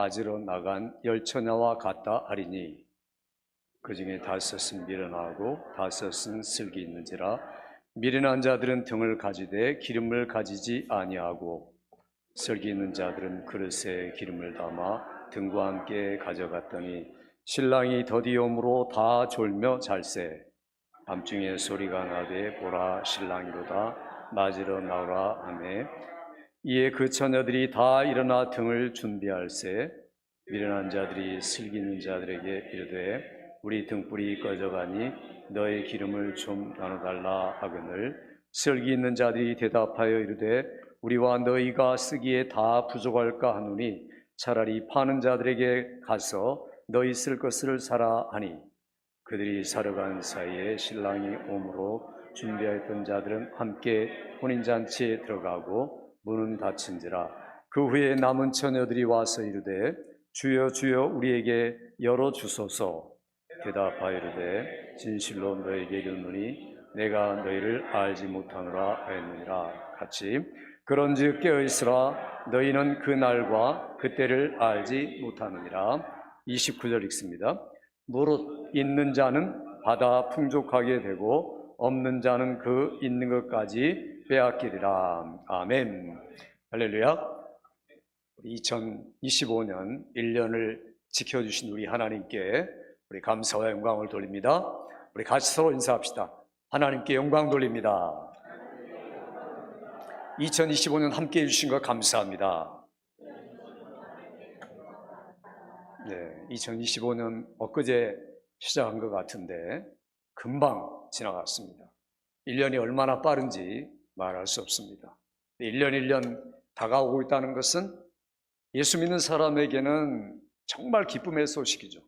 맞으러 나간 10처녀와 같다 하리니 그 중에 5은 미련하고 5은 슬기 있는지라. 미련한 자들은 등을 가지되 기름을 가지지 아니하고 슬기 있는 자들은 그릇에 기름을 담아 등과 함께 가져갔더니 신랑이 더디옴으로 다 졸며 잘세. 밤중에 소리가 나되 보라 신랑이로다 맞으러 나오라 하매 이에 그 처녀들이 다 일어나 등을 준비할세. 미련한 자들이 슬기 있는 자들에게 이르되 우리 등불이 꺼져가니 너의 기름을 좀 나눠달라 하거늘 슬기 있는 자들이 대답하여 이르되 우리와 너희가 쓰기에 다 부족할까 하노니 차라리 파는 자들에게 가서 너희 쓸 것을 사라 하니 그들이 사러 간 사이에 신랑이 오므로 준비하였던 자들은 함께 혼인잔치에 들어가고 문은 닫힌지라. 그 후에 남은 처녀들이 와서 이르되 주여 주여 우리에게 열어주소서. 대답하여 이르되 진실로 너에게 이르노니 내가 너희를 알지 못하노라 하였느니라. 같이 그런즉 깨어있으라 너희는 그 날과 그때를 알지 못하느니라. 29절 읽습니다. 무릇 있는 자는 받아 풍족하게 되고 없는 자는 그 있는 것까지 빼앗기리라. 아멘. 할렐루야. 2025년 1년을 지켜주신 우리 하나님께 우리 감사와 영광을 돌립니다. 우리 같이 서로 인사합시다. 하나님께 영광 돌립니다. 2025년 함께해 주신 것 감사합니다. 네, 2025년 엊그제 시작한 것 같은데 금방 지나갔습니다. 1년이 얼마나 빠른지 말할 수 없습니다. 1년 1년 다가오고 있다는 것은 예수 믿는 사람에게는 정말 기쁨의 소식이죠.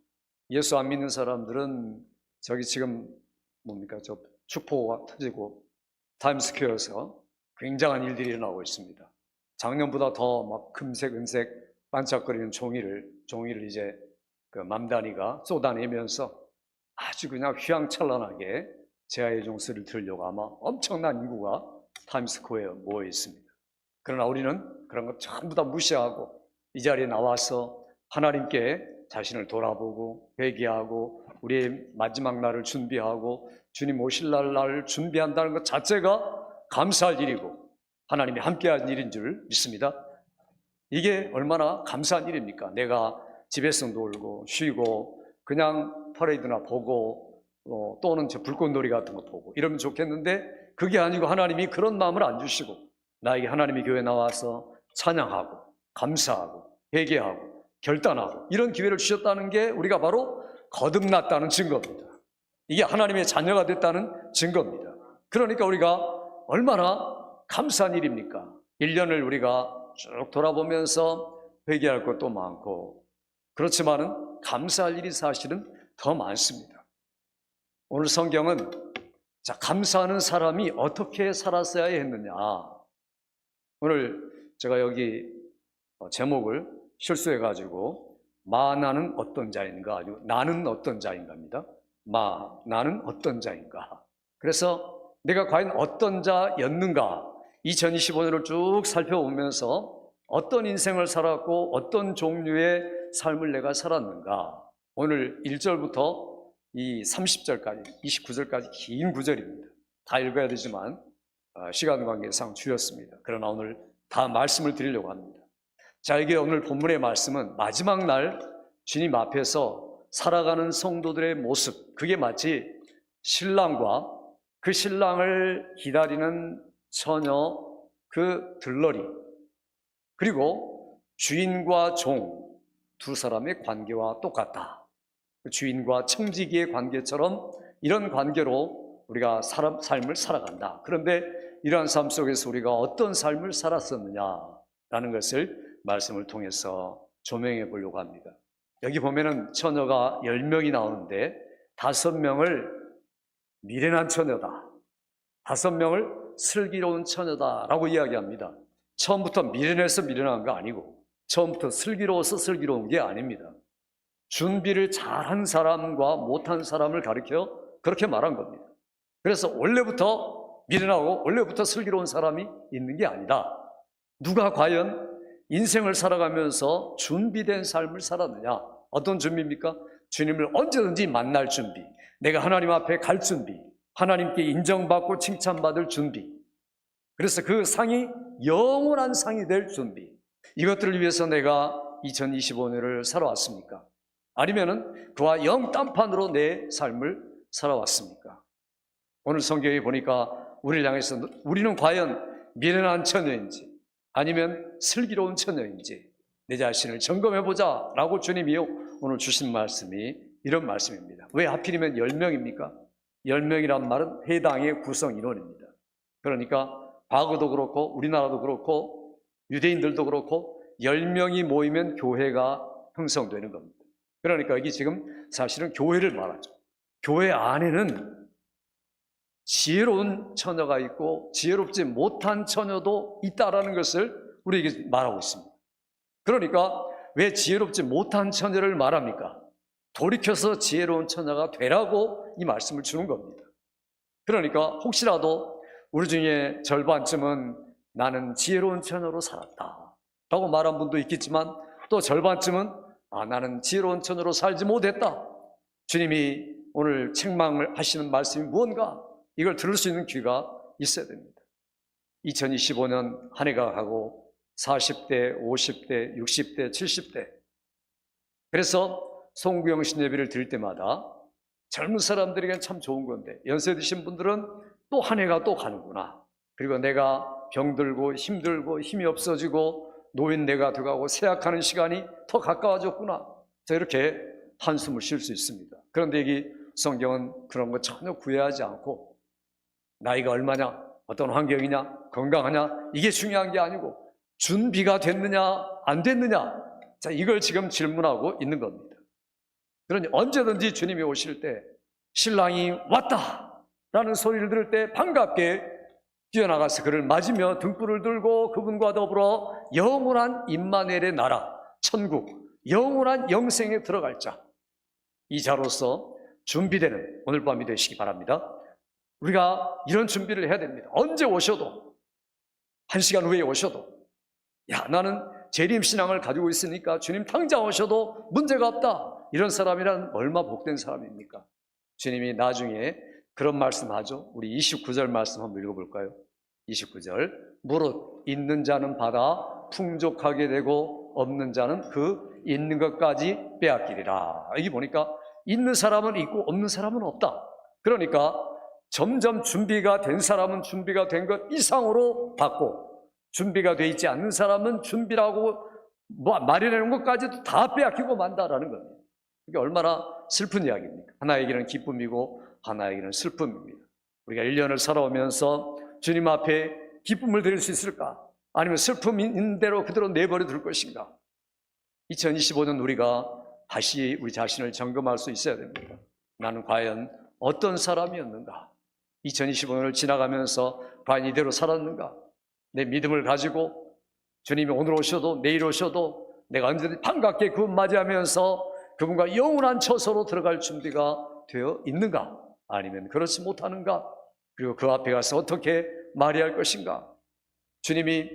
예수 안 믿는 사람들은 저기 지금 뭡니까? 저 축포가 터지고 타임스퀘어에서 굉장한 일들이 일어나고 있습니다. 작년보다 더 막 금색, 은색 반짝거리는 종이를 이제 그 맘다니가 쏟아내면서 아주 그냥 휘황찬란하게 제아의 종소리를 들으려고 아마 엄청난 인구가 타임스퀘어에 모여 있습니다. 그러나 우리는 그런 것 전부 다 무시하고 이 자리에 나와서 하나님께 자신을 돌아보고 회개하고 우리의 마지막 날을 준비하고 주님 오실 날을 준비한다는 것 자체가 감사할 일이고 하나님이 함께한 일인 줄 믿습니다. 이게 얼마나 감사한 일입니까? 내가 집에서 놀고 쉬고 그냥 퍼레이드나 보고 또는 저 불꽃놀이 같은 거 보고 이러면 좋겠는데 그게 아니고 하나님이 그런 마음을 안 주시고 나에게 하나님이 교회에 나와서 찬양하고 감사하고 회개하고 결단하고 이런 기회를 주셨다는 게 우리가 바로 거듭났다는 증거입니다. 이게 하나님의 자녀가 됐다는 증거입니다. 그러니까 우리가 얼마나 감사한 일입니까? 1년을 우리가 쭉 돌아보면서 회개할 것도 많고 그렇지만은 감사할 일이 사실은 더 많습니다. 오늘 성경은 자, 감사하는 사람이 어떻게 살았어야 했느냐. 오늘 제가 여기 제목을 실수해가지고 나는 어떤 자인가 아니고 나는 어떤 자인가입니다. 나는 어떤 자인가. 그래서 내가 과연 어떤 자였는가 2025년을 쭉 살펴보면서 어떤 인생을 살았고 어떤 종류의 삶을 내가 살았는가. 오늘 1절부터 이 30절까지 29절까지 긴 구절입니다. 다 읽어야 되지만 시간 관계상 줄였습니다. 그러나 오늘 다 말씀을 드리려고 합니다. 자, 이게 오늘 본문의 말씀은 마지막 날 주님 앞에서 살아가는 성도들의 모습, 그게 마치 신랑과 그 신랑을 기다리는 처녀, 그 들러리, 그리고 주인과 종 두 사람의 관계와 똑같다. 주인과 청지기의 관계처럼 이런 관계로 우리가 삶을 살아간다. 그런데 이러한 삶 속에서 우리가 어떤 삶을 살았었느냐라는 것을 말씀을 통해서 조명해 보려고 합니다. 여기 보면은 처녀가 10명이 나오는데 5명을 미련한 처녀다, 5명을 슬기로운 처녀다라고 이야기합니다. 처음부터 미련해서 미련한 거 아니고 처음부터 슬기로워서 슬기로운 게 아닙니다. 준비를 잘한 사람과 못한 사람을 가리켜 그렇게 말한 겁니다. 그래서 원래부터 미련하고 원래부터 슬기로운 사람이 있는 게 아니다. 누가 과연 인생을 살아가면서 준비된 삶을 살았느냐? 어떤 준비입니까? 주님을 언제든지 만날 준비, 내가 하나님 앞에 갈 준비, 하나님께 인정받고 칭찬받을 준비, 그래서 그 상이 영원한 상이 될 준비, 이것들을 위해서 내가 2025년을 살아왔습니까? 아니면은 그와 영딴판으로 내 삶을 살아왔습니까? 오늘 성경에 보니까 우리를 향해서 우리는 과연 미련한 처녀인지 아니면 슬기로운 처녀인지 내 자신을 점검해보자 라고 주님이 오늘 주신 말씀이 이런 말씀입니다. 왜 하필이면 10명입니까? 10명이란 말은 해당의 구성 인원입니다. 그러니까 과거도 그렇고 우리나라도 그렇고 유대인들도 그렇고 10명이 모이면 교회가 형성되는 겁니다. 그러니까 여기 지금 사실은 교회를 말하죠. 교회 안에는 지혜로운 처녀가 있고 지혜롭지 못한 처녀도 있다라는 것을 우리에게 말하고 있습니다. 그러니까 왜 지혜롭지 못한 처녀를 말합니까? 돌이켜서 지혜로운 처녀가 되라고 이 말씀을 주는 겁니다. 그러니까 혹시라도 우리 중에 절반쯤은 나는 지혜로운 처녀로 살았다 라고 말한 분도 있겠지만 또 절반쯤은 나는 지혜로운 처녀로 살지 못했다, 주님이 오늘 책망을 하시는 말씀이 무언가 이걸 들을 수 있는 귀가 있어야 됩니다. 2025년 한 해가 가고 40대, 50대, 60대, 70대, 그래서 송구영신 예배를 드릴 때마다 젊은 사람들에게는 참 좋은 건데 연세 드신 분들은 또 한 해가 또 가는구나, 그리고 내가 병들고 힘들고 힘이 없어지고 노인네가 돼가고 쇠약하는 시간이 더 가까워졌구나, 자 이렇게 한숨을 쉴 수 있습니다. 그런데 이 성경은 그런 거 전혀 구애하지 않고 나이가 얼마냐, 어떤 환경이냐, 건강하냐, 이게 중요한 게 아니고 준비가 됐느냐 안 됐느냐, 자 이걸 지금 질문하고 있는 겁니다. 그러니 언제든지 주님이 오실 때 신랑이 왔다 라는 소리를 들을 때 반갑게 뛰어나가서 그를 맞으며 등불을 들고 그분과 더불어 영원한 임마누엘의 나라, 천국, 영원한 영생에 들어갈 자, 이 자로서 준비되는 오늘 밤이 되시기 바랍니다. 우리가 이런 준비를 해야 됩니다. 언제 오셔도, 1시간 후에 오셔도 나는 재림신앙을 가지고 있으니까 주님 당장 오셔도 문제가 없다, 이런 사람이란 얼마 복된 사람입니까? 주님이 나중에 그런 말씀하죠. 우리 29절 말씀 한번 읽어볼까요? 29절, 무릇 있는 자는 받아 풍족하게 되고 없는 자는 그 있는 것까지 빼앗기리라. 여기 보니까 있는 사람은 있고 없는 사람은 없다. 그러니까 점점 준비가 된 사람은 준비가 된 것 이상으로 받고, 준비가 돼 있지 않는 사람은 준비라고 마련해놓은 것까지도 다 빼앗기고 만다라는 겁니다. 이게 얼마나 슬픈 이야기입니까? 하나에게는 기쁨이고 하나에게는 슬픔입니다. 우리가 1년을 살아오면서 주님 앞에 기쁨을 드릴 수 있을까? 아니면 슬픔인 대로 그대로 내버려 둘 것인가? 2025년 우리가 다시 우리 자신을 점검할 수 있어야 됩니다. 나는 과연 어떤 사람이었는가? 2025년을 지나가면서 과연 이대로 살았는가? 내 믿음을 가지고 주님이 오늘 오셔도 내일 오셔도 내가 언제든지 반갑게 그분 맞이하면서 그분과 영원한 처소로 들어갈 준비가 되어 있는가? 아니면 그렇지 못하는가? 그리고 그 앞에 가서 어떻게 말해야 할 것인가? 주님이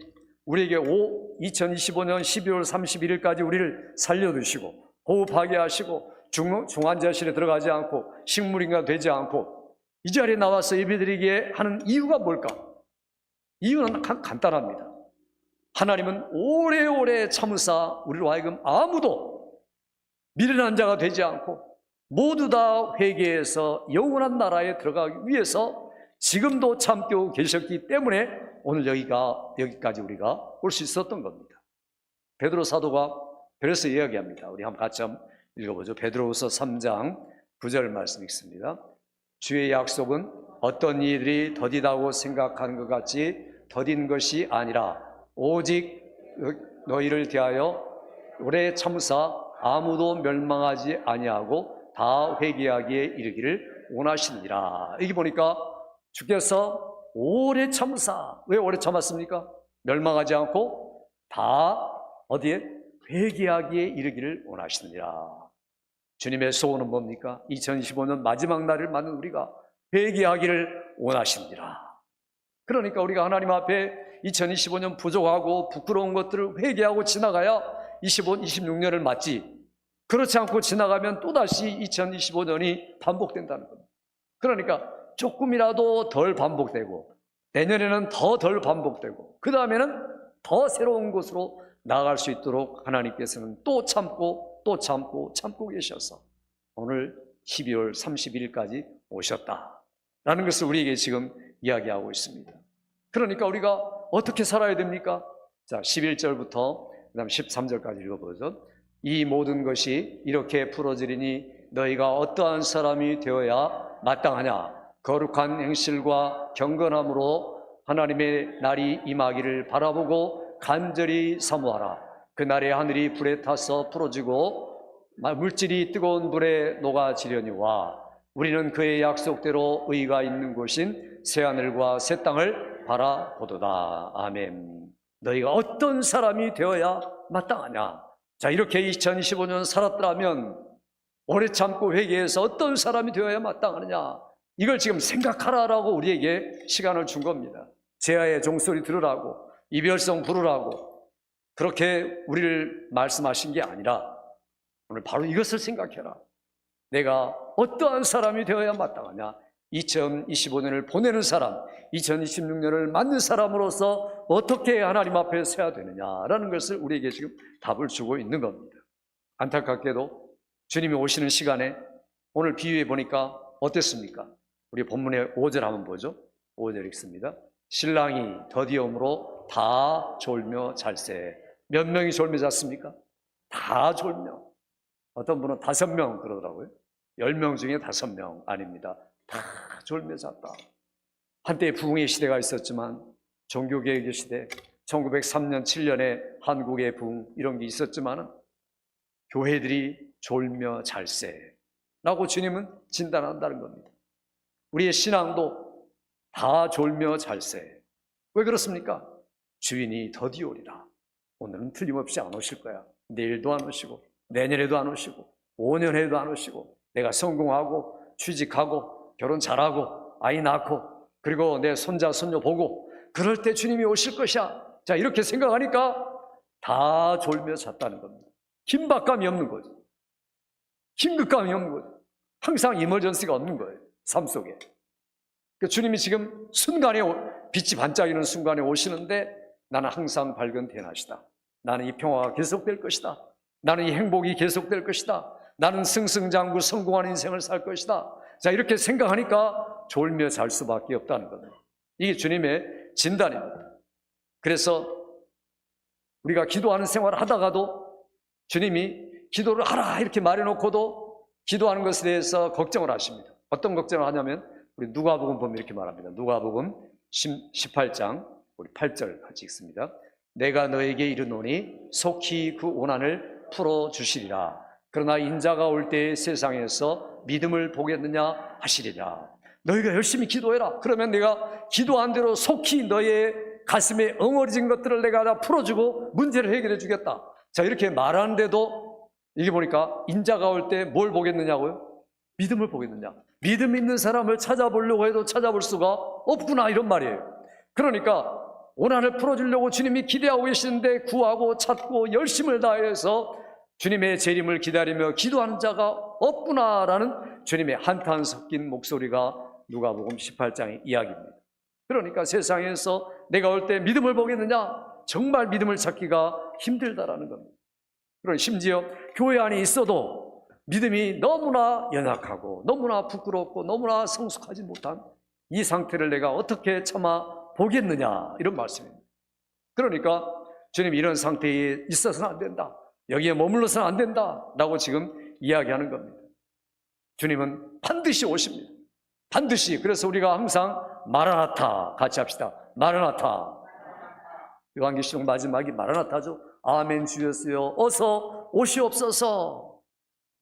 우리에게 2025년 12월 31일까지 우리를 살려두시고 호흡하게 하시고 중환자실에 들어가지 않고 식물인가 되지 않고 이 자리에 나와서 예배드리게 하는 이유가 뭘까? 이유는 간단합니다. 하나님은 오래오래 참으사 우리로 하여금 아무도 미련한 자가 되지 않고 모두 다 회개해서 영원한 나라에 들어가기 위해서 지금도 참고 계셨기 때문에 오늘 여기까지 우리가 올 수 있었던 겁니다. 베드로 사도가 그래서 이야기합니다. 우리 한번 같이 한번 읽어보죠. 베드로후서 3장 9절 말씀 읽습니다. 주의 약속은 어떤 이들이 더디다고 생각하는 것 같이 더딘 것이 아니라 오직 너희를 대하여 오래 참으사 아무도 멸망하지 아니하고 다 회개하기에 이르기를 원하시니라. 여기 보니까 주께서 오래 참으사, 왜 오래 참았습니까? 멸망하지 않고 다 어디에? 회개하기에 이르기를 원하시느니라. 주님의 소원은 뭡니까? 2025년 마지막 날을 맞는 우리가 회개하기를 원하시느니라. 그러니까 우리가 하나님 앞에 2025년 부족하고 부끄러운 것들을 회개하고 지나가야 26년을 맞지, 그렇지 않고 지나가면 또다시 2025년이 반복된다는 겁니다. 그러니까 조금이라도 덜 반복되고, 내년에는 더 덜 반복되고, 그 다음에는 더 새로운 곳으로 나아갈 수 있도록 하나님께서는 또 참고 또 참고 계셔서 오늘 12월 31일까지 오셨다라는 것을 우리에게 지금 이야기하고 있습니다. 그러니까 우리가 어떻게 살아야 됩니까? 자, 11절부터 그 다음 13절까지 읽어보죠. 이 모든 것이 이렇게 풀어지리니 너희가 어떠한 사람이 되어야 마땅하냐? 거룩한 행실과 경건함으로 하나님의 날이 임하기를 바라보고 간절히 사모하라. 그날에 하늘이 불에 타서 풀어지고 물질이 뜨거운 불에 녹아지려니와 우리는 그의 약속대로 의가 있는 곳인 새하늘과 새 땅을 바라보도다. 아멘. 너희가 어떤 사람이 되어야 마땅하냐? 자, 이렇게 2025년 살았더라면 오래 참고 회개해서 어떤 사람이 되어야 마땅하느냐, 이걸 지금 생각하라라고 우리에게 시간을 준 겁니다. 제아의 종소리 들으라고, 이별성 부르라고 그렇게 우리를 말씀하신 게 아니라 오늘 바로 이것을 생각해라. 내가 어떠한 사람이 되어야 마땅하냐? 2025년을 보내는 사람, 2026년을 맞는 사람으로서 어떻게 하나님 앞에 서야 되느냐라는 것을 우리에게 지금 답을 주고 있는 겁니다. 안타깝게도 주님이 오시는 시간에 오늘 비유해 보니까 어땠습니까? 우리 본문의 5절 한번 보죠. 5절 읽습니다. 신랑이 더디움으로 다 졸며 잘세. 몇 명이 졸며 잤습니까? 다 졸며. 어떤 분은 5명 그러더라고요. 10명 중에 5명 아닙니다. 다 졸며 잤다. 한때 부흥의 시대가 있었지만, 종교개혁의 시대, 1903년 7년에 한국의 부흥 이런 게 있었지만 교회들이 졸며 잘세라고 주님은 진단한다는 겁니다. 우리의 신앙도 다 졸며 잘세. 왜 그렇습니까? 주인이 더디오리라. 오늘은 틀림없이 안 오실 거야. 내일도 안 오시고 내년에도 안 오시고 5년 후에도 안 오시고, 내가 성공하고 취직하고 결혼 잘하고 아이 낳고 그리고 내 손자 손녀 보고 그럴 때 주님이 오실 것이야. 자, 이렇게 생각하니까 다 졸며 잤다는 겁니다. 긴박감이 없는 거죠. 긴급감이 없는 거죠. 항상 이머전시가 없는 거예요, 삶 속에. 그러니까 주님이 지금 순간에 빛이 반짝이는 순간에 오시는데 나는 항상 밝은 대낮이다. 나는 이 평화가 계속될 것이다. 나는 이 행복이 계속될 것이다. 나는 승승장구 성공한 인생을 살 것이다. 자, 이렇게 생각하니까 졸며 잘 수밖에 없다는 겁니다. 이게 주님의 진단입니다. 그래서 우리가 기도하는 생활을 하다가도 주님이 기도를 하라 이렇게 말해놓고도 기도하는 것에 대해서 걱정을 하십니다. 어떤 걱정을 하냐면 우리 누가복음 보면 이렇게 말합니다. 누가복음 18장 우리 8절 같이 읽습니다. 내가 너에게 이르노니 속히 그 고난을 풀어주시리라. 그러나 인자가 올 때 세상에서 믿음을 보겠느냐 하시리라. 너희가 열심히 기도해라. 그러면 내가 기도한 대로 속히 너의 가슴에 엉어리진 것들을 내가 다 풀어주고 문제를 해결해 주겠다. 자, 이렇게 말하는데도 이게 보니까 인자가 올 때 뭘 보겠느냐고요? 믿음을 보겠느냐. 믿음 있는 사람을 찾아보려고 해도 찾아볼 수가 없구나, 이런 말이에요. 그러니까 고난을 풀어주려고 주님이 기대하고 계시는데 구하고 찾고 열심을 다해서 주님의 재림을 기다리며 기도하는 자가 없구나라는 주님의 한탄 섞인 목소리가 누가복음 18장의 이야기입니다. 그러니까 세상에서 내가 올 때 믿음을 보겠느냐? 정말 믿음을 찾기가 힘들다라는 겁니다. 그리고 심지어 교회 안에 있어도 믿음이 너무나 연약하고 너무나 부끄럽고 너무나 성숙하지 못한 이 상태를 내가 어떻게 참아 보겠느냐, 이런 말씀입니다. 그러니까 주님이 이런 상태에 있어서는 안 된다, 여기에 머물러서는 안 된다 라고 지금 이야기하는 겁니다. 주님은 반드시 오십니다. 반드시. 그래서 우리가 항상 마라나타 같이 합시다. 마라나타. 요한계시록 마지막이 마라나타죠. 아멘 주였어요 어서 오시옵소서.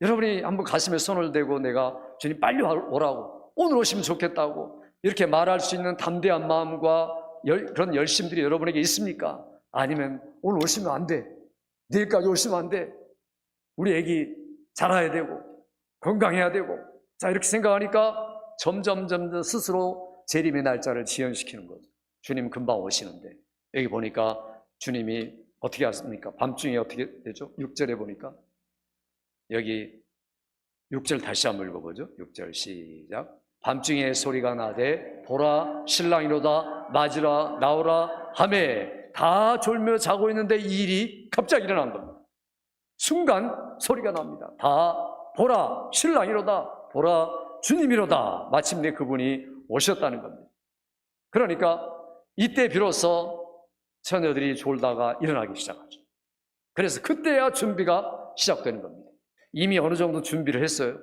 여러분이 한번 가슴에 손을 대고 내가 주님 빨리 오라고, 오늘 오시면 좋겠다고 이렇게 말할 수 있는 담대한 마음과 그런 열심들이 여러분에게 있습니까? 아니면 오늘 오시면 안 돼, 내일까지 오시면 안 돼, 우리 애기 자라야 되고 건강해야 되고, 자, 이렇게 생각하니까 점점 스스로 재림의 날짜를 지연시키는 거죠. 주님 금방 오시는데 여기 보니까 주님이 어떻게 하십니까? 밤중에 어떻게 되죠? 6절에 보니까 여기 6절 다시 한번 읽어보죠. 6절 시작. 밤중에 소리가 나되 보라 신랑이로다 맞으라 나오라 하매 다 졸며 자고 있는데 이 일이 갑자기 일어난 겁니다. 순간 소리가 납니다. 다 보라 신랑이로다 보라 주님이로다. 마침내 그분이 오셨다는 겁니다. 그러니까 이때 비로소 처녀들이 졸다가 일어나기 시작하죠. 그래서 그때야 준비가 시작되는 겁니다. 이미 어느 정도 준비를 했어요.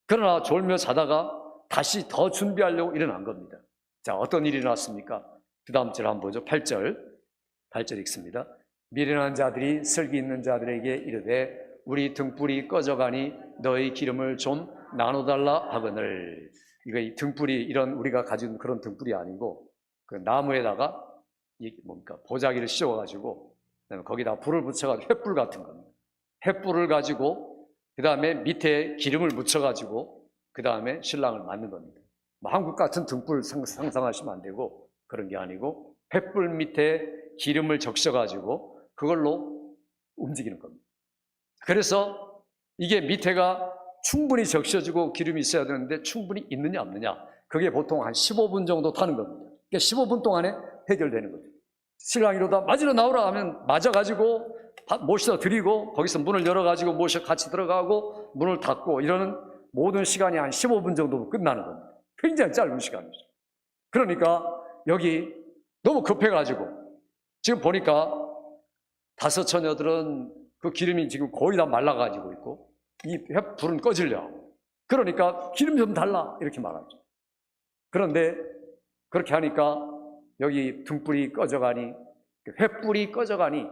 그러나 졸며 자다가 다시 더 준비하려고 일어난 겁니다. 자, 어떤 일이 일어났습니까? 그 다음 절 한번 보죠. 8절 읽습니다. 미련한 자들이 슬기 있는 자들에게 이르되 우리 등불이 꺼져가니 너희 기름을 좀 나눠달라 하거늘. 이거 이 등불이 이런 우리가 가진 그런 등불이 아니고 그 나무에다가 이 뭡니까 보자기를 씌워가지고 그다음에 거기다 불을 붙여가지고 횃불 같은 겁니다. 횃불을 가지고 그 다음에 밑에 기름을 묻혀가지고 그 다음에 신랑을 맞는 겁니다. 뭐 한국 같은 등불 상상하시면 안 되고 그런 게 아니고 횃불 밑에 기름을 적셔가지고 그걸로 움직이는 겁니다. 그래서 이게 밑에가 충분히 적셔지고 기름이 있어야 되는데 충분히 있느냐 없느냐 그게 보통 한 15분 정도 타는 겁니다. 그러니까 15분 동안에 해결되는 거죠. 신랑이로다 맞으러 나오라 하면 맞아가지고 모셔 드리고 거기서 문을 열어가지고 모셔 같이 들어가고 문을 닫고 이러는 모든 시간이 한 15분 정도로 끝나는 겁니다. 굉장히 짧은 시간이죠. 그러니까 여기 너무 급해가지고 지금 보니까 5 처녀들은 그 기름이 지금 거의 다 말라가지고 있고 이 불은 꺼지려고 그러니까 기름 좀 달라 이렇게 말하죠. 그런데 그렇게 하니까 여기 등불이 꺼져가니 횃불이 꺼져가니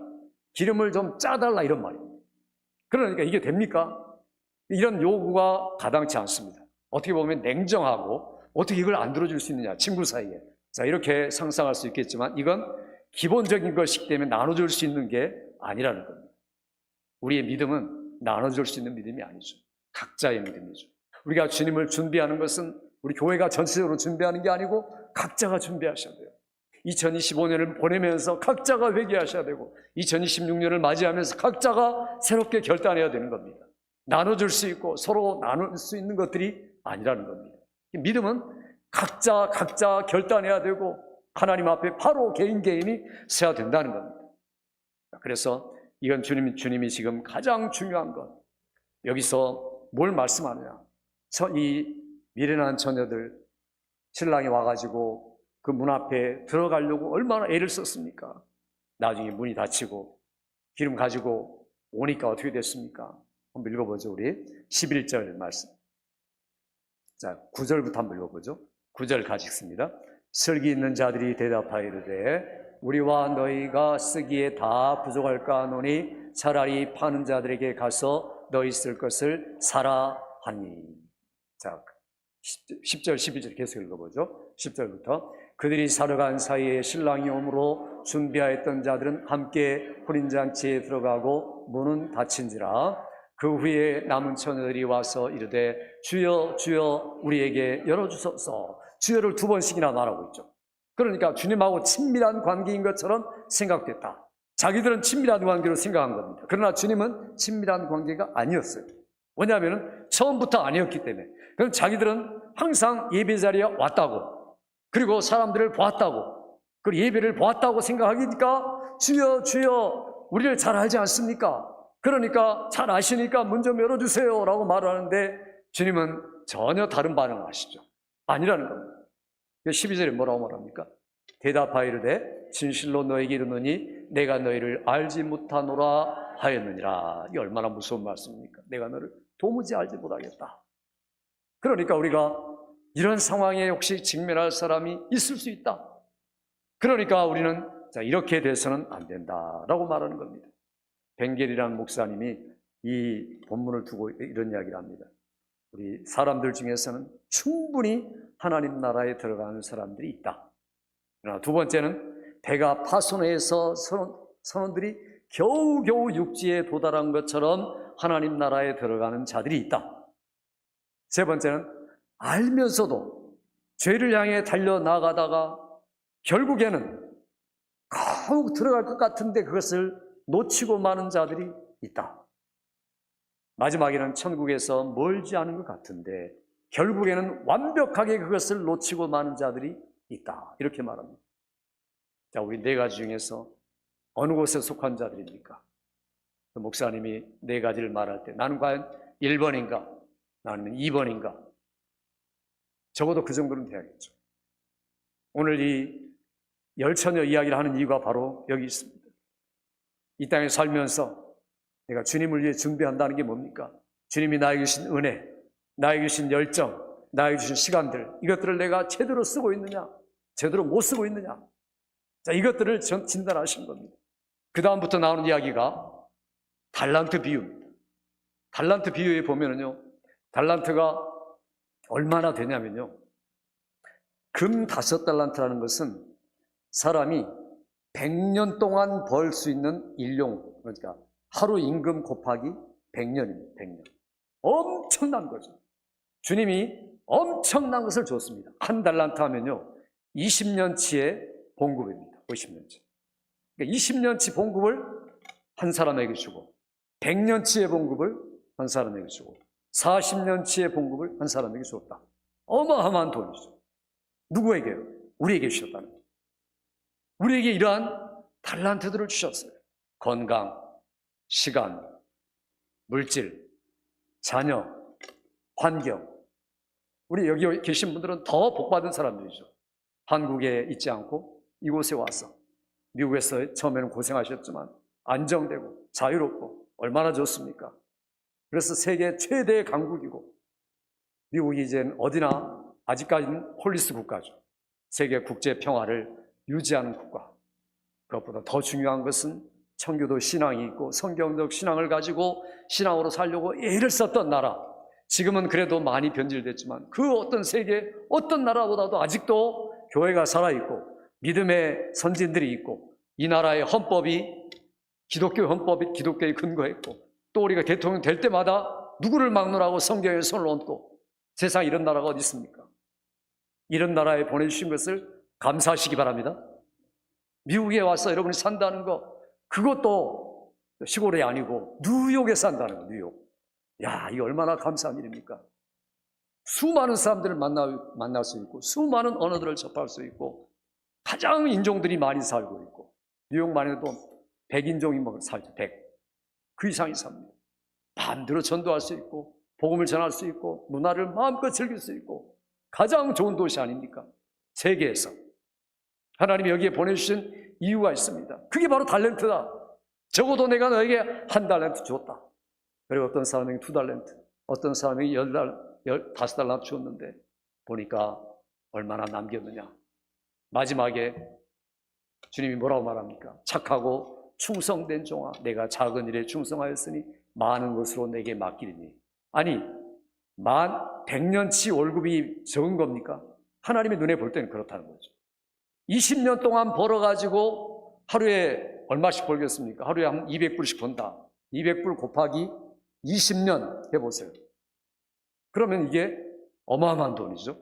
기름을 좀 짜달라 이런 말입니다. 그러니까 이게 됩니까? 이런 요구가 가당치 않습니다. 어떻게 보면 냉정하고 어떻게 이걸 안 들어줄 수 있느냐 친구 사이에. 자 이렇게 상상할 수 있겠지만 이건 기본적인 것이기 때문에 나눠줄 수 있는 게 아니라는 겁니다. 우리의 믿음은 나눠줄 수 있는 믿음이 아니죠. 각자의 믿음이죠. 우리가 주님을 준비하는 것은 우리 교회가 전체적으로 준비하는 게 아니고 각자가 준비하셔야 돼요. 2025년을 보내면서 각자가 회개하셔야 되고 2026년을 맞이하면서 각자가 새롭게 결단해야 되는 겁니다. 나눠줄 수 있고 서로 나눌 수 있는 것들이 아니라는 겁니다. 믿음은 각자 결단해야 되고 하나님 앞에 바로 개인이 서야 된다는 겁니다. 그래서 이건 주님이 지금 가장 중요한 것 여기서 뭘 말씀하느냐 이 미련한 처녀들 신랑이 와가지고 그 문 앞에 들어가려고 얼마나 애를 썼습니까? 나중에 문이 닫히고 기름 가지고 오니까 어떻게 됐습니까? 한번 읽어보죠. 우리 11절 말씀. 자 9절부터 한번 읽어보죠. 9절 같이 읽습니다. 슬기 있는 자들이 대답하이르되 우리와 너희가 쓰기에 다 부족할까 하노니 차라리 파는 자들에게 가서 너희 쓸 것을 사라 하니. 자 10절 11절 계속 읽어보죠. 10절부터 그들이 사러 간 사이에 신랑이 오므로 준비하였던 자들은 함께 혼인잔치에 들어가고 문은 닫힌지라. 그 후에 남은 처녀들이 와서 이르되 주여 주여 우리에게 열어주소서. 주여를 2번씩이나 말하고 있죠. 그러니까 주님하고 친밀한 관계인 것처럼 생각됐다. 자기들은 친밀한 관계로 생각한 겁니다. 그러나 주님은 친밀한 관계가 아니었어요. 왜냐하면 처음부터 아니었기 때문에. 그럼 자기들은 항상 예배 자리에 왔다고 그리고 사람들을 보았다고 그리고 예배를 보았다고 생각하니까 주여 주여 우리를 잘 알지 않습니까? 그러니까 잘 아시니까 문 좀 열어주세요 라고 말하는데 주님은 전혀 다른 반응을 하시죠. 아니라는 겁니다. 12절에 뭐라고 말합니까? 대답하이르되 진실로 너에게 이르노니 내가 너희를 알지 못하노라 하였느니라. 이게 얼마나 무서운 말씀입니까? 내가 너를 도무지 알지 못하겠다. 그러니까 우리가 이런 상황에 혹시 직면할 사람이 있을 수 있다. 그러니까 우리는 자 이렇게 돼서는 안 된다라고 말하는 겁니다. 벵겔이라는 목사님이 이 본문을 두고 이런 이야기를 합니다. 우리 사람들 중에서는 충분히 하나님 나라에 들어가는 사람들이 있다. 그러나 두 번째는 배가 파손해서 선원들이 겨우겨우 육지에 도달한 것처럼 하나님 나라에 들어가는 자들이 있다. 세 번째는 알면서도 죄를 향해 달려나가다가 결국에는 꼭 들어갈 것 같은데 그것을 놓치고 마는 자들이 있다. 마지막에는 천국에서 멀지 않은 것 같은데 결국에는 완벽하게 그것을 놓치고 마는 자들이 있다. 이렇게 말합니다. 자, 우리 네 가지 중에서 어느 곳에 속한 자들입니까? 목사님이 네 가지를 말할 때 나는 과연 1번인가? 나는 2번인가? 적어도 그 정도는 돼야겠죠. 오늘 이 열처녀 이야기를 하는 이유가 바로 여기 있습니다. 이 땅에 살면서 내가 주님을 위해 준비한다는 게 뭡니까? 주님이 나에게 주신 은혜, 나에게 주신 열정, 나에게 주신 시간들, 이것들을 내가 제대로 쓰고 있느냐, 제대로 못 쓰고 있느냐. 자, 이것들을 진단하신 겁니다. 그 다음부터 나오는 이야기가 달란트 비유입니다. 달란트 비유에 보면은요, 달란트가 얼마나 되냐면요, 금 5달란트라는 것은 사람이 100년 동안 벌 수 있는 일용, 그러니까 하루 임금 곱하기 100년입니다. 100년. 엄청난 거죠. 주님이 엄청난 것을 줬습니다. 한 달란트 하면요, 20년치의 봉급입니다. 50년치. 그러니까 20년치 봉급을 한 사람에게 주고, 100년치의 봉급을 한 사람에게 주고, 40년치의 봉급을 한 사람에게 줬다. 어마어마한 돈이죠. 누구에게요? 우리에게 주셨다는 거예요. 우리에게 이러한 달란트들을 주셨어요. 건강, 시간, 물질, 자녀, 환경. 우리 여기 계신 분들은 더 복받은 사람들이죠. 한국에 있지 않고 이곳에 와서 미국에서 처음에는 고생하셨지만 안정되고 자유롭고 얼마나 좋습니까? 그래서 세계 최대의 강국이고 미국이 이제는 어디나 아직까지는 폴리스 국가죠. 세계 국제 평화를 유지하는 국가. 그것보다 더 중요한 것은 청교도 신앙이 있고 성경적 신앙을 가지고 신앙으로 살려고 애를 썼던 나라. 지금은 그래도 많이 변질됐지만 그 어떤 세계 어떤 나라보다도 아직도 교회가 살아있고 믿음의 선진들이 있고 이 나라의 헌법이 기독교 헌법이 기독교에 근거했고 또 우리가 대통령 될 때마다 누구를 막느라고 성경에 손을 얹고 세상에 이런 나라가 어디 있습니까? 이런 나라에 보내주신 것을 감사하시기 바랍니다. 미국에 와서 여러분이 산다는 거 그것도 시골이 아니고 뉴욕에 산다는 거. 뉴욕. 야, 이게 얼마나 감사한 일입니까? 수많은 사람들을 만날 수 있고 수많은 언어들을 접할 수 있고 가장 인종들이 많이 살고 있고 뉴욕만 해도 100인종이 살죠. 100. 그 이상이 삽니다. 마음대로 전도할 수 있고 복음을 전할 수 있고 문화를 마음껏 즐길 수 있고 가장 좋은 도시 아닙니까? 세계에서. 하나님이 여기에 보내주신 이유가 있습니다. 그게 바로 달란트다. 적어도 내가 너에게 1달란트 줬다. 그리고 어떤 사람에게 2달란트, 어떤 사람에게 15달란트 줬는데 보니까 얼마나 남겼느냐. 마지막에 주님이 뭐라고 말합니까? 착하고 충성된 종아, 내가 작은 일에 충성하였으니 많은 것으로 내게 맡기리니. 아니, 100년치 월급이 적은 겁니까? 하나님의 눈에 볼 때는 그렇다는 거죠. 20년 동안 벌어가지고 하루에 얼마씩 벌겠습니까? 하루에 한 200불씩 번다. 200불 곱하기 20년 해보세요. 그러면 이게 어마어마한 돈이죠.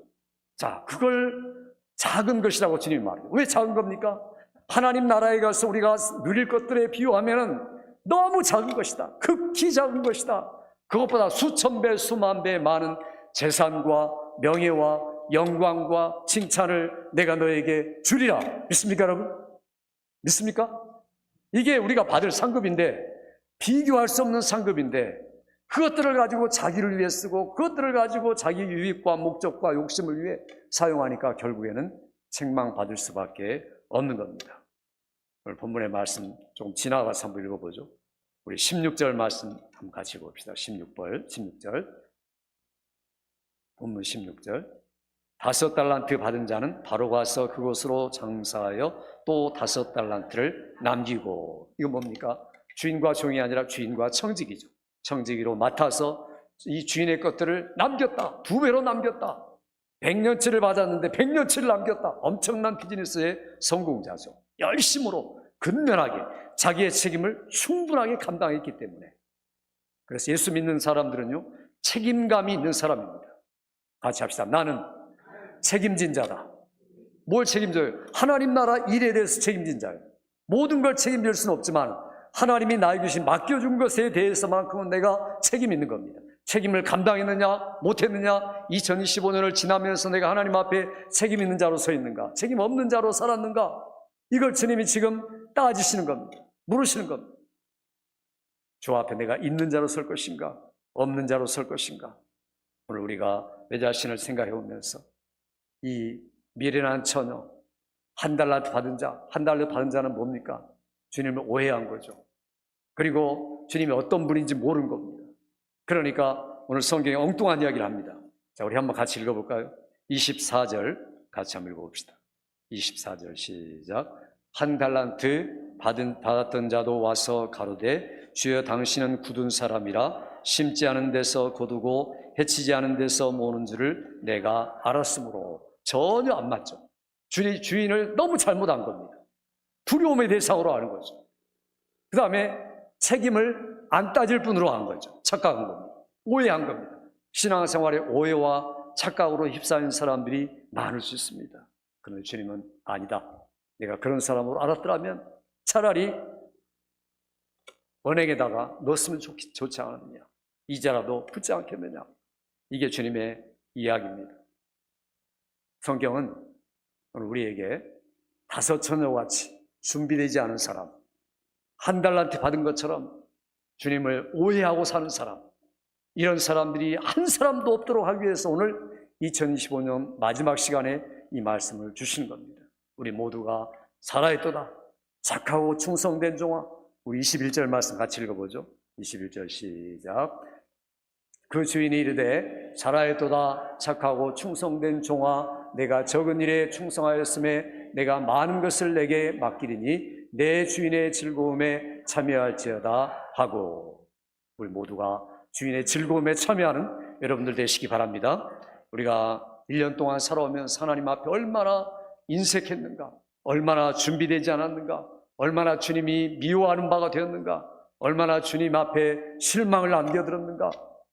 자, 그걸 작은 것이라고 주님이 말해요. 왜 작은 겁니까? 하나님 나라에 가서 우리가 누릴 것들에 비유하면 너무 작은 것이다. 극히 작은 것이다. 그것보다 수천 배, 수만 배 많은 재산과 명예와 영광과 칭찬을 내가 너에게 주리라. 믿습니까, 여러분? 믿습니까? 이게 우리가 받을 상급인데 비교할 수 없는 상급인데 그것들을 가지고 자기를 위해 쓰고 그것들을 가지고 자기 유익과 목적과 욕심을 위해 사용하니까 결국에는 책망받을 수밖에 없는 겁니다. 오늘 본문의 말씀 좀 지나가서 한번 읽어보죠. 우리 16절 말씀 한번 같이 봅시다. 16절 본문 16절 5달란트 받은 자는 바로 가서 그곳으로 장사하여 또 5달란트를 남기고. 이거 뭡니까? 주인과 종이 아니라 주인과 청지기죠. 청지기로 맡아서 이 주인의 것들을 남겼다. 2배로 남겼다. 100년치를 받았는데 100년치를 남겼다. 엄청난 비즈니스의 성공자죠. 열심으로 근면하게 자기의 책임을 충분하게 감당했기 때문에. 그래서 예수 믿는 사람들은요, 책임감이 있는 사람입니다. 같이 합시다. 나는 책임진 자다. 뭘 책임져요? 하나님 나라 일에 대해서 책임진 자예요. 모든 걸 책임질 수는 없지만 하나님이 나에게 주신 맡겨준 것에 대해서만큼은 내가 책임 있는 겁니다. 책임을 감당했느냐 못했느냐, 2025년을 지나면서 내가 하나님 앞에 책임 있는 자로 서 있는가, 책임 없는 자로 살았는가, 이걸 주님이 지금 따지시는 겁니다. 물으시는 겁니다. 주 앞에 내가 있는 자로 설 것인가 없는 자로 설 것인가. 오늘 우리가 내 자신을 생각해 보면서 이 미련한 처녀, 한 달란트 받은 자, 한 달란트 받은 자는 뭡니까? 주님을 오해한 거죠. 그리고 주님이 어떤 분인지 모르는 겁니다. 그러니까 오늘 성경에 엉뚱한 이야기를 합니다. 자, 우리 한번 같이 읽어볼까요? 24절 같이 한번 읽어봅시다. 24절 시작. 한 달란트 받았던 자도 와서 가로되 주여 당신은 굳은 사람이라 심지 않은 데서 거두고 해치지 않은 데서 모으는 줄을 내가 알았으므로. 전혀 안 맞죠. 주인을 너무 잘못한 겁니다. 두려움의 대상으로 하는 거죠. 그 다음에 책임을 안 따질 뿐으로 한 거죠. 착각한 겁니다. 오해한 겁니다. 신앙생활에 오해와 착각으로 휩싸인 사람들이 많을 수 있습니다. 그런데 주님은 아니다. 내가 그런 사람으로 알았더라면 차라리 언행에다가 넣었으면 좋지 않았느냐, 이자라도 붙지 않겠느냐. 이게 주님의 이야기입니다. 성경은 오늘 우리에게 다섯 처녀같이 준비되지 않은 사람, 한 달란트 받은 것처럼 주님을 오해하고 사는 사람, 이런 사람들이 한 사람도 없도록 하기 위해서 오늘 2025년 마지막 시간에 이 말씀을 주시는 겁니다. 우리 모두가 살아있도다 착하고 충성된 종아. 우리 21절 말씀 같이 읽어보죠. 21절 시작. 그 주인이 이르되 살아있도다 착하고 충성된 종아, 내가 적은 일에 충성하였음에 내가 많은 것을 내게 맡기리니 내 주인의 즐거움에 참여할지어다 하고. 우리 모두가 주인의 즐거움에 참여하는 여러분들 되시기 바랍니다. 우리가 1년 동안 살아오면서 하나님 앞에 얼마나 인색했는가, 얼마나 준비되지 않았는가, 얼마나 주님이 미워하는 바가 되었는가, 얼마나 주님 앞에 실망을 안겨들었는가,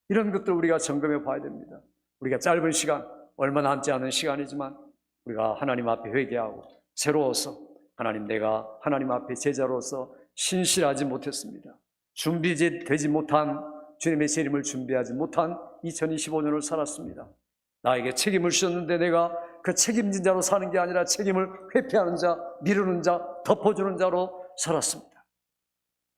이런 것들을 우리가 점검해 봐야 됩니다. 우리가 짧은 시간, 얼마 남지 않은 시간이지만 우리가 하나님 앞에 회개하고 새로워서 하나님, 내가 하나님 앞에 제자로서 신실하지 못했습니다. 준비되지 못한, 주님의 재림을 준비하지 못한 2025년을 살았습니다. 나에게 책임을 주셨는데 내가 그 책임진 자로 사는 게 아니라 책임을 회피하는 자, 미루는 자, 덮어주는 자로 살았습니다.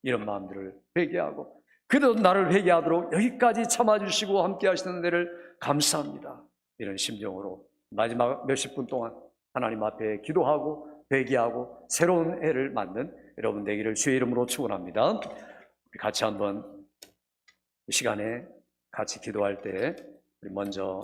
이런 마음들을 회개하고, 그래도 나를 회개하도록 여기까지 참아주시고 함께 하시는 데를 감사합니다. 이런 심정으로 마지막 몇십 분 동안 하나님 앞에 기도하고 회개하고 새로운 해를 맞는 여러분 되기를 주의 이름으로 축원합니다. 우리 같이 한번 이 시간에 같이 기도할 때 우리 먼저